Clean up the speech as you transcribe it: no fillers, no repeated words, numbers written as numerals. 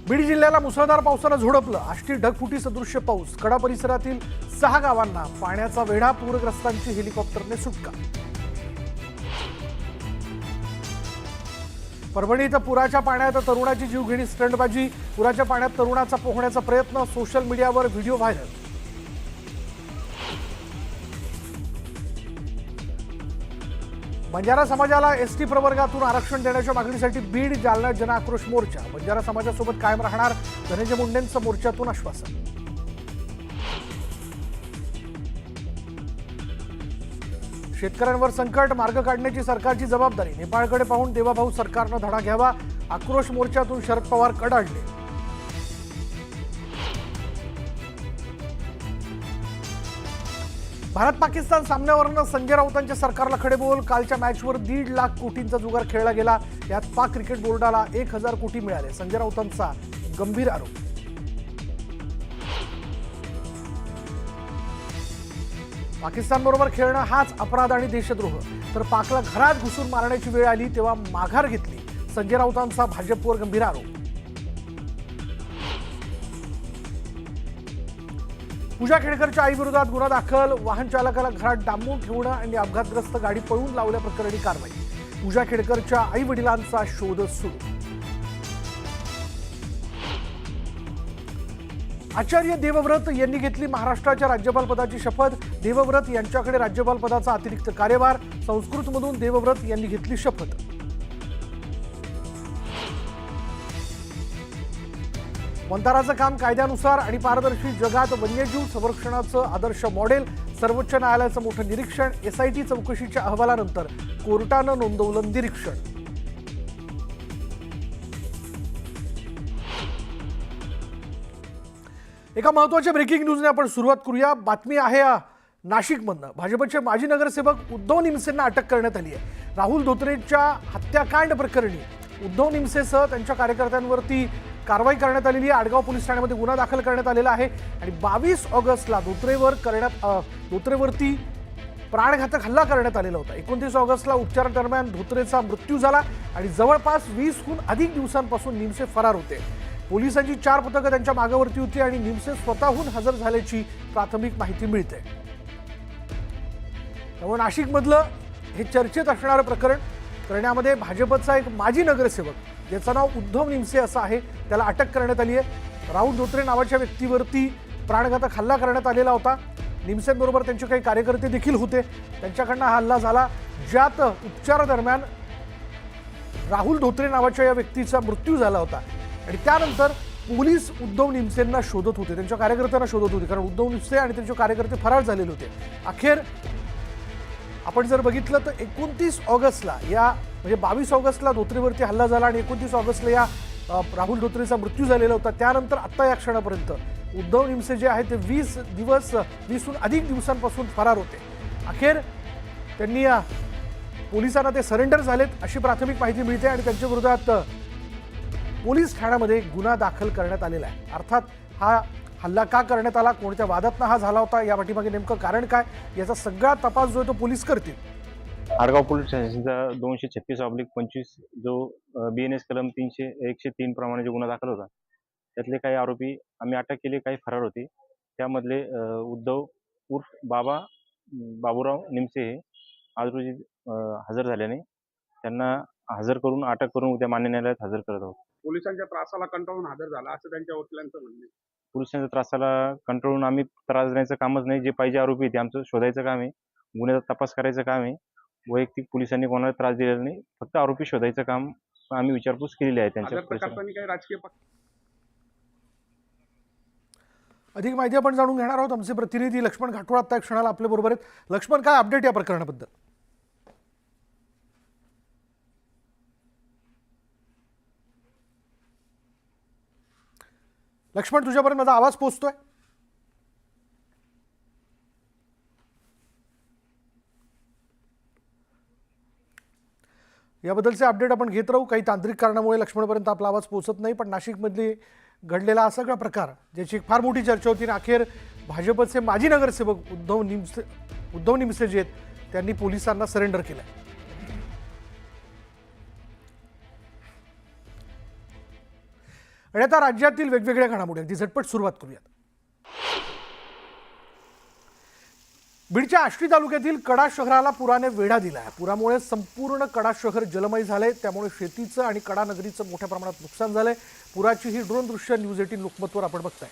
बीड जिल्ह्याला मुसळधार पावसानं झोडपलं। आष्टी ढगफुटी सदृश्य पाऊस। कडा परिसरातील 6 गावांना पाण्याचा वेढा। पूरग्रस्तांची हेलिकॉप्टरने सुटका। परभणीत पुराच्या पाण्यात तरुणाची जीवघेणी स्टंटबाजी। पुराच्या पाण्यात तरुणाचा पोहण्याचा प्रयत्न। सोशल मीडियावर व्हिडिओ व्हायरल। बंजारा समाजाला एसटी प्रवर्गातून आरक्षण देण्याच्या मागणीसाठी बीड जालना जनआक्रोश मोर्चा। बंजारा समाजासोबत कायम राहणार, धनंजय मुंडेंचं मोर्चातून आश्वासन। शेतकऱ्यांवर संकट, मार्ग काढण्याची सरकारची जबाबदारी। नेपाळकडे पाहून देवाभाऊ सरकारनं धडा घ्यावा। आक्रोश मोर्चातून शरद पवार कडाडले। भारत पाकिस्तान सामन्यावरनं संजय राऊतांच्या सरकारला खडेबोल। कालच्या मॅचवर 1.5 लाख कोटींचा जुगार खेळला गेला। यात पाक क्रिकेट बोर्डाला 1000 कोटी मिळाले। संजय राऊतांचा गंभीर आरोप। पाकिस्तानबरोबर खेळणं हाच अपराध आणि देशद्रोह। तर पाकला घरात घुसून मारण्याची वेळ आली तेव्हा माघार घेतली। संजय राऊतांचा भाजपवर गंभीर आरोप। पूजा खेडकरच्या आईविरोधात गुन्हा दाखल। वाहन चालकाला घरात डांबून ठेवणं आणि अपघातग्रस्त गाडी पळून लावल्याप्रकरणी कारवाई। पूजा खेडकरच्या आई वडिलांचा शोध सुरू। आचार्य देवव्रत यांनी घेतली महाराष्ट्राच्या राज्यपालपदाची शपथ। देवव्रत यांच्याकडे राज्यपालपदाचा अतिरिक्त कार्यभार। संस्कृतमधून देवव्रत यांनी घेतली शपथ। वंताराचं काम कायद्यानुसार आणि पारदर्शी। जगात वन्यजीव संरक्षणाचं आदर्श मॉडेल। सर्वोच्च न्यायालयाचं मोठं निरीक्षण। एसआयटी चौकशीच्या अहवालानंतर कोर्टानं नोंदवलं निरीक्षण। एका महत्त्वाच्या ब्रेकिंग न्यूजने आपण सुरुवात करूया। बातमी आहे नाशिकमधनं। भाजपचे माजी नगरसेवक उद्धव निमसेंना अटक करण्यात आली आहे। राहुल धोत्रेच्या हत्याकांड प्रकरणी उद्धव निमसेसह त्यांच्या कार्यकर्त्यांवरती कारवाई करण्यात आलेली आहे। आडगाव पोलीस ठाण्यामध्ये गुन्हा दाखल करण्यात आलेला आहे आणि 22 ऑगस्टला धोत्रेवरती प्राणघातक हल्ला करण्यात आलेला होता। 29 ऑगस्टला उपचारादरम्यान धोत्रेचा मृत्यू झाला आणि जवळपास 20हून अधिक दिवसांपासून निमसे फरार होते। पोलिसांची 4 पथकं त्यांच्या मागावरती होती आणि निमसे स्वतःहून हजर झाल्याची प्राथमिक माहिती मिळते। त्यामुळे नाशिकमधलं हे चर्चेत असणारं प्रकरण करण्यामध्ये भाजपचा एक माजी नगरसेवक, ज्याचं नाव उद्धव निमसे असं आहे, त्याला अटक करण्यात आली आहे। राहुल धोत्रे नावाच्या व्यक्तीवरती प्राणघातक हल्ला करण्यात आलेला होता। निमसेंबरोबर त्यांचे काही कार्यकर्ते देखील होते। त्यांच्याकडनं हा हल्ला झाला, ज्यात उपचारादरम्यान राहुल धोत्रे नावाच्या या व्यक्तीचा मृत्यू झाला होता आणि त्यानंतर पोलीस उद्धव निमसेंना शोधत होते, त्यांच्या कार्यकर्त्यांना शोधत होते, कारण उद्धव निमसे आणि त्यांचे कार्यकर्ते फरार झालेले होते। अखेर आपण जर बघितलं तर 29 ऑगस्टला म्हणजे 22 ऑगस्टला धोत्रेवरती हल्ला झाला आणि 29 ऑगस्टला या राहुल धोत्रेचा मृत्यू झालेला होता। त्यानंतर आता या क्षणापर्यंत उद्धव निमसे जे आहेत ते 20हून अधिक दिवसांपासून फरार होते। अखेर त्यांनी पोलिसांना ते सरेंडर झालेत अशी प्राथमिक माहिती मिळते आणि त्यांच्या विरोधात पोलीस ठाण्यामध्ये गुन्हा दाखल करण्यात आलेला आहे। अर्थात हा हल्ला का करण्यात आला, कोणत्या वादातनं हा झाला होता, या पाठीमागे नेमकं कारण काय, याचा सगळा तपास जो आहे तो पोलीस करतील। आडगाव पोलीस स्टेशनचा 236/25 जो BNS कलम 103 प्रमाणे जो गुन्हा दाखल होता, त्यातले काही आरोपी आम्ही अटक केले, काही फरार होते। त्यामधले उद्धव उर्फ बाबूराव निमसे हे आज रोजी हजर झाल्याने त्यांना हजर करून अटक करून उद्या मान्य न्यायालयात हजर करत आहोत। पोलिसांच्या त्रासाला कंटाळून हजर झाला असं त्यांच्या वकिलांचं म्हणणं आहे। पोलिसांच्या त्रासाला कंटाळून आम्ही त्रास देण्याचं कामच नाही। जे पाहिजे आरोपी ते आमचं शोधायचं काम आहे, गुन्ह्याचा तपास करायचं काम आहे। वैयक्तिक पोलिसांनी कोणाला त्रास दिलेला नाही, फक्त आरोपी शोधायचं काम आम्ही विचारपूस केलेली आहे त्यांच्या। काही राजकीय पक्ष अधिक माहिती आपण जाणून घेणार आहोत। आमचे प्रतिनिधी लक्ष्मण घाटोळ आता क्षणाला आपल्या बरोबर आहेत। लक्ष्मण, काय अपडेट या प्रकरणाबद्दल? लक्ष्मण, तुझ्यापर्यंत माझा आवाज पोहोचतोय? याबद्दलचे अपडेट आपण घेत राहू। काही तांत्रिक कारणामुळे लक्ष्मणपर्यंत आपला आवाज पोहोचत नाही, पण नाशिकमधली घडलेला हा सगळा प्रकार ज्याची फार मोठी चर्चा होती, अखेर भाजपचे माजी नगरसेवक उद्धव निमसे जे आहेत त्यांनी पोलिसांना सरेंडर केलं। आणि आता राज्यातील वेगवेगळ्या घडामोडी अगदी झटपट सुरुवात करूयात. बीडच्या आष्टी तालुक्यातील कडा शहराला पुराने वेढा दिला आहे. पुरामुळे संपूर्ण कडा शहर जलमय झाले, त्यामुळे शेतीचं आणि कडा नगरीचं मोठ्या प्रमाणात नुकसान झालंय. पुराची ही ड्रोन दृश्य न्यूज 18 लोकमतवर आपण बघताय.